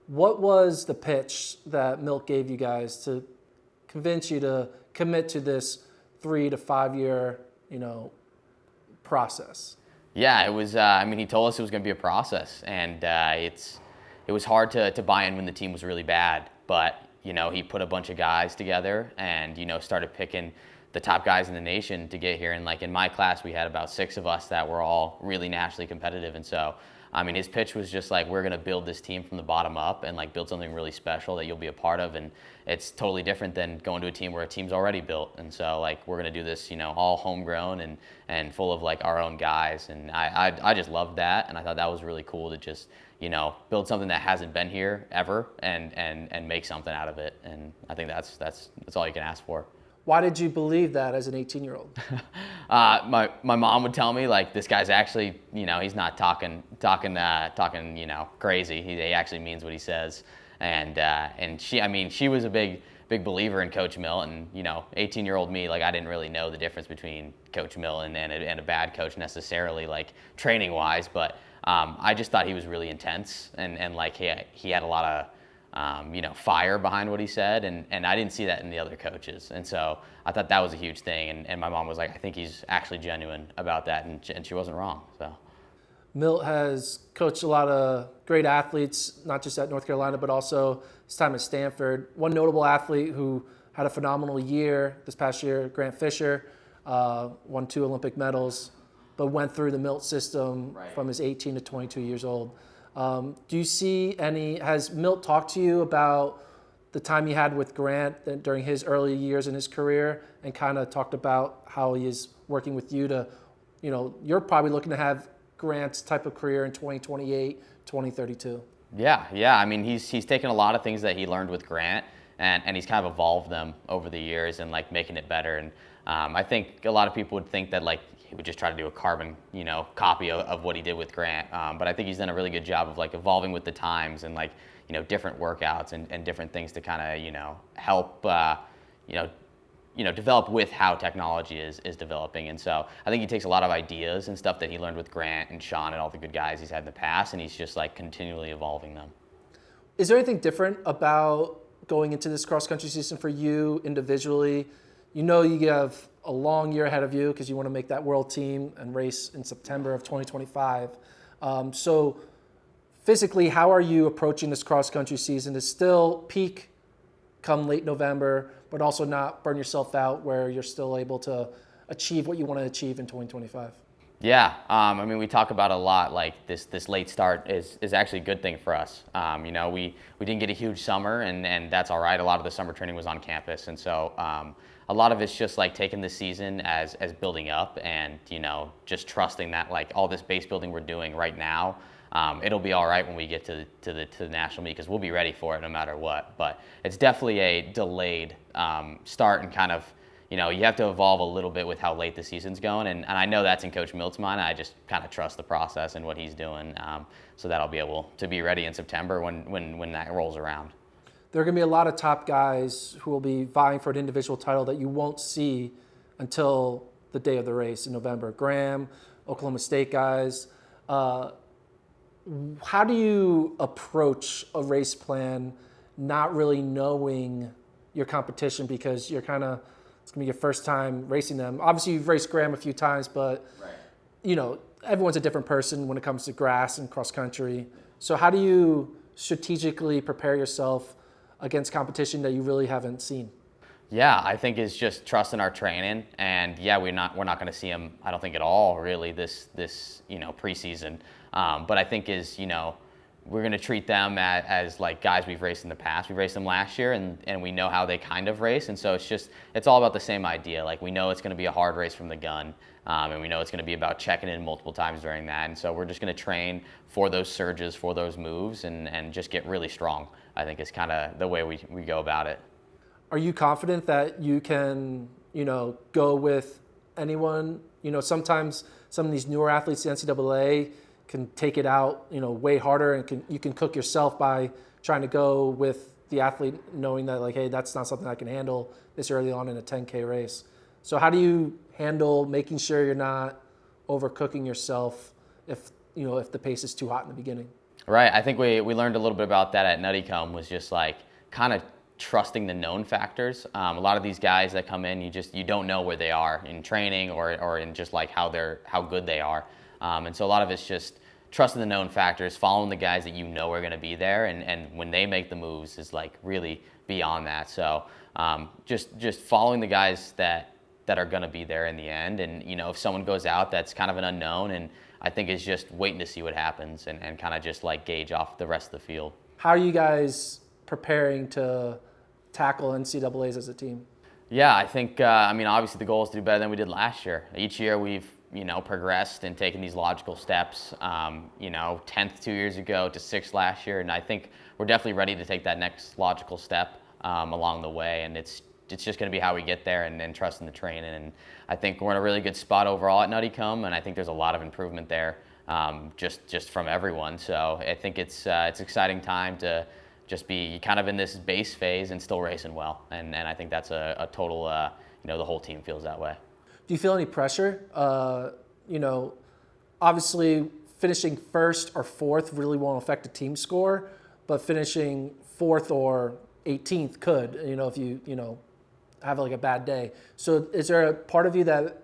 What was the pitch that Milt gave you guys to convince you to commit to this 3 to 5 year, process? Yeah, it was. I mean, he told us it was going to be a process, and it was hard to buy in when the team was really bad. But he put a bunch of guys together, and started picking the top guys in the nation to get here. And like in my class, we had about 6 of us that were all really nationally competitive, and so. I mean, his pitch was just like, we're going to build this team from the bottom up and like build something really special that you'll be a part of. And it's totally different than going to a team where a team's already built. And so like, we're going to do this, all homegrown and full of like our own guys. And I just loved that. And I thought that was really cool to just, build something that hasn't been here ever and make something out of it. And I think that's all you can ask for. Why did you believe that as an 18-year-old? My mom would tell me like, this guy's actually, he's not talking crazy. He actually means what he says. And she was a big believer in Coach Milt. And 18-year-old me, like I didn't really know the difference between Coach Milt and a bad coach necessarily, like training wise. But I just thought he was really intense and like he had a lot of fire behind what he said, and I didn't see that in the other coaches, and so I thought that was a huge thing, and my mom was like, I think he's actually genuine about that, and she wasn't wrong. So Milt has coached a lot of great athletes, not just at North Carolina, but also his time at Stanford. One notable athlete who had a phenomenal year this past year, Grant Fisher, won 2 Olympic medals, but went through the Milt system from his 18 to 22 years old. Do you see has Milt talked to you about the time he had with Grant during his early years in his career and kind of talked about how he is working with you to, you're probably looking to have Grant's type of career in 2028, 2032? Yeah. I mean, he's taken a lot of things that he learned with Grant and he's kind of evolved them over the years and like making it better. And I think a lot of people would think that like he would just try to do a carbon, copy of what he did with Grant. But I think he's done a really good job of like evolving with the times and like, different workouts and different things to kind of, help, develop with how technology is developing. And so I think he takes a lot of ideas and stuff that he learned with Grant and Sean and all the good guys he's had in the past, and he's just like continually evolving them. Is there anything different about going into this cross-country season for you individually? You have a long year ahead of you because you want to make that world team and race in September of 2025. So physically, how are you approaching this cross-country season to still peak come late November, but also not burn yourself out where you're still able to achieve what you want to achieve in 2025? Yeah, I mean, we talk about a lot, like this late start is actually a good thing for us. We didn't get a huge summer, and that's all right. A lot of the summer training was on campus, and so a lot of it's just like taking the season as building up and, just trusting that like all this base building we're doing right now, it'll be all right when we get to the national meet because we'll be ready for it no matter what. But it's definitely a delayed start and kind of, you have to evolve a little bit with how late the season's going. And I know that's in Coach Milt's mind. I just kind of trust the process and what he's doing so that I'll be able to be ready in September when that rolls around. There are going to be a lot of top guys who will be vying for an individual title that you won't see until the day of the race in November. Graham, Oklahoma State guys. How do you approach a race plan not really knowing your competition because it's going to be your first time racing them? Obviously, you've raced Graham a few times, but everyone's a different person when it comes to grass and cross country. So how do you strategically prepare yourself against competition that you really haven't seen? Yeah, I think it's just trusting our training, and yeah, we're not going to see them, I don't think at all really this preseason. But I think we're going to treat them as like guys we've raced in the past. We raced them last year, and we know how they kind of race, and so it's all about the same idea. Like we know it's going to be a hard race from the gun, and we know it's going to be about checking in multiple times during that, and so we're just going to train for those surges, for those moves, and just get really strong. I think is kind of the way we go about it. Are you confident that you can, go with anyone? Sometimes some of these newer athletes, the NCAA, can take it out, way harder, and you can cook yourself by trying to go with the athlete knowing that, like, hey, that's not something I can handle this early on in a 10K race. So how do you handle making sure you're not overcooking yourself if the pace is too hot in the beginning? Right. I think we learned a little bit about that at Nuttycombe, was just like kind of trusting the known factors. A lot of these guys that come in, you don't know where they are in training or in just like how good they are. And so a lot of it's just trusting the known factors, following the guys that you know are going to be there, and when they make the moves is like really beyond that. So just following the guys that are going to be there in the end. And if someone goes out that's kind of an unknown, and I think it's just waiting to see what happens and kind of just like gauge off the rest of the field. How are you guys preparing to tackle NCAAs as a team? Yeah, I think, obviously the goal is to do better than we did last year. Each year we've, progressed and taken these logical steps, 10th 2 years ago to 6th last year. And I think we're definitely ready to take that next logical step along the way. And it's just going to be how we get there and trusting the training. And I think we're in a really good spot overall at Nuttycombe, and I think there's a lot of improvement there just from everyone. So I think it's exciting time to just be kind of in this base phase and still racing well. And I think that's a total, the whole team feels that way. Do you feel any pressure? Obviously finishing first or fourth really won't affect the team score, but finishing fourth or 18th could, if you have like a bad day. So is there a part of you that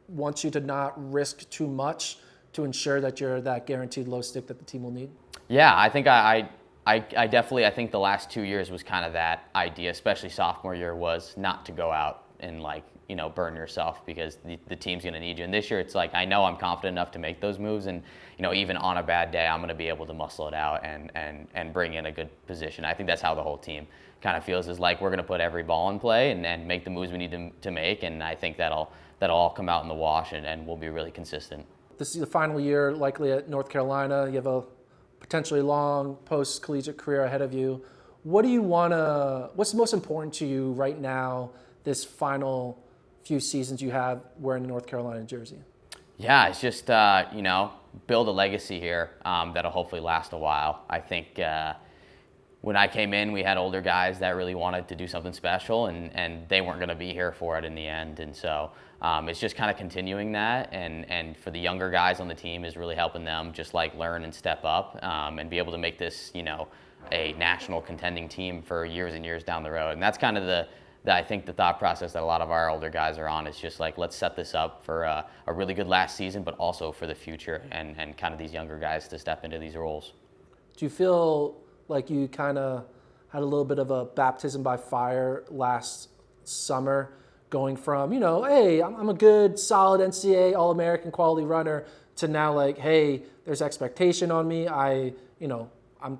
wants you to not risk too much to ensure that you're that guaranteed low stick that the team will need? Yeah, I think I definitely, I think the last 2 years was kind of that idea, especially sophomore year, was not to go out and burn yourself, because the team's going to need you. And this year it's like, I know I'm confident enough to make those moves, and even on a bad day, I'm going to be able to muscle it out and bring in a good position. I think that's how the whole team kind of feels, is like we're going to put every ball in play and make the moves we need to make. And I think that'll all come out in the wash, and we'll be really consistent. This is the final year likely at North Carolina. You have a potentially long post-collegiate career ahead of you. What's the most important to you right now, this final few seasons you have wearing the North Carolina jersey? Yeah, it's just, build a legacy here that'll hopefully last a while. I think when I came in, we had older guys that really wanted to do something special, and they weren't going to be here for it in the end. And so it's just kind of continuing that, and for the younger guys on the team is really helping them just like learn and step up and be able to make this, a national contending team for years and years down the road. And that's kind of I think the thought process that a lot of our older guys are on is just like, let's set this up for a really good last season, but also for the future, and kind of these younger guys to step into these roles. Do you feel like you kind of had a little bit of a baptism by fire last summer, going from, hey, I'm a good, solid NCAA All-American quality runner, to now like, hey, there's expectation on me. I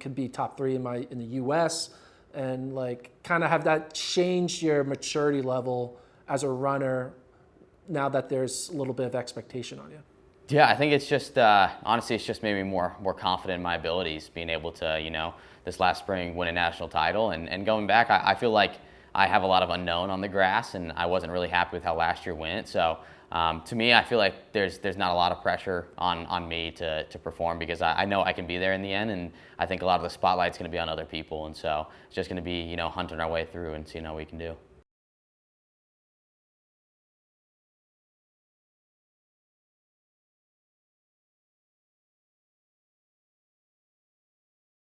could be top 3 in the U.S., and like kind of have that changed your maturity level as a runner now that there's a little bit of expectation on you? Yeah, I think it's just, honestly, it's just made me more confident in my abilities, being able to, this last spring win a national title. And going back, I feel like I have a lot of unknown on the grass, and I wasn't really happy with how last year went. So to me, I feel like there's not a lot of pressure on me to perform, because I know I can be there in the end, and I think a lot of the spotlight's going to be on other people. And so it's just going to be, hunting our way through and seeing how we can do.